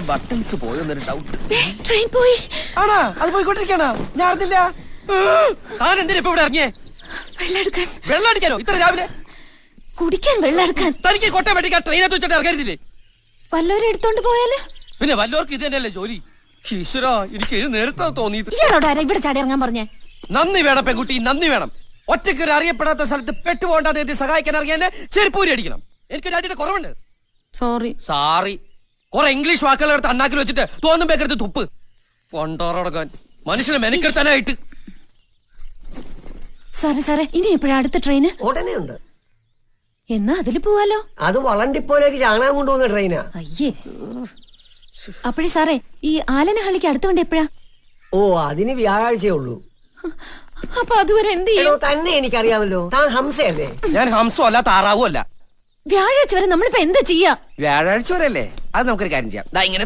Buttons പോയെന്നൊരു doubt. Train പോയി. ആണാ? അത് പോയിക്കൊണ്ടിരിക്കണോ? ഞാൻ അറിഞ്ഞില്ല. താൻ എന്തിനാ ഇപ്പൊ ഇവിടെ ഇറങ്ങിയേ? വെള്ളമെടുക്കാൻ. വെള്ളം അടിക്കാനോ ഇത്ര രാവിലെ? കുടിക്കാൻ വെള്ളം എടുക്കാൻ. തനിക്ക് കോട്ടയം വെട്ടിക്കാൻ ട്രെയിനകത്ത് വെച്ചിട്ട് ഇറങ്ങരുതില്ലേ? വല്ലവരും എടുത്തോണ്ട് പോയാല്? പിന്നെ വല്ലവർക്ക് ഇത് തന്നെയല്ലേ ജോലി. ഈശ്വരാ, എനിക്ക് നേരത്തെ തോന്നിയത്. ഇയാളോട് ആരാ ഇവിടെ ചാടി ഇറങ്ങാൻ പറഞ്ഞേ? നന്ദി വേണം പെൺകുട്ടി, നന്ദി വേണം. ഒറ്റയ്ക്ക് ഒരു അറിയപ്പെടാത്ത സ്ഥലത്ത് പെട്ടുപോകേണ്ടത് സഹായിക്കാൻ ഇറങ്ങിയ ചെരുപ്പൂരി അടിക്കണം. എനിക്ക് ഡാഡിയുടെ കുറവുണ്ട്. സാറി കുറെ ഇംഗ്ലീഷ് വാക്കുകൾ എടുത്ത് അണ്ണാക്കിൽ വെച്ചിട്ട് തോന്നുമ്പോഴെടുത്ത് തുപ്പ്. പൊണ്ടോറടക്കാൻ മനുഷ്യനെ മെനക്കെടുത്താനായിട്ട്. സാറേ ഇനി എപ്പോഴാ അടുത്ത ട്രെയിന്? ഉടനെ ഉണ്ട്. എന്നാ അതില് പോവാലോ. അത് വളണ്ടിപ്പോലേക്ക് ചാണകം കൊണ്ടുപോകുന്ന ട്രെയിനാ. അയ്യേ. അപ്പോഴേ സാറേ, ഈ ആലനഹള്ളിക്ക് അടുത്ത വണ്ടി എപ്പോഴാ? ഓ, അതിന് വ്യാഴാഴ്ചയേ ഉള്ളൂ. അപ്പൊ അതുവരെ എന്ത് ചെയ്യും? തന്നെ എനിക്കറിയാമല്ലോ, താൻ ഹംസയല്ലേ? ഞാൻ ഹംസോ അല്ല, താറാവും അല്ല. വ്യാഴാഴ്ച വരെ നമ്മളിപ്പോ എന്താ ചെയ്യാ? വ്യാഴാഴ്ച വരെ അല്ലേ? അത് നമുക്കൊരു കാര്യം ചെയ്യാം. ഇങ്ങനെ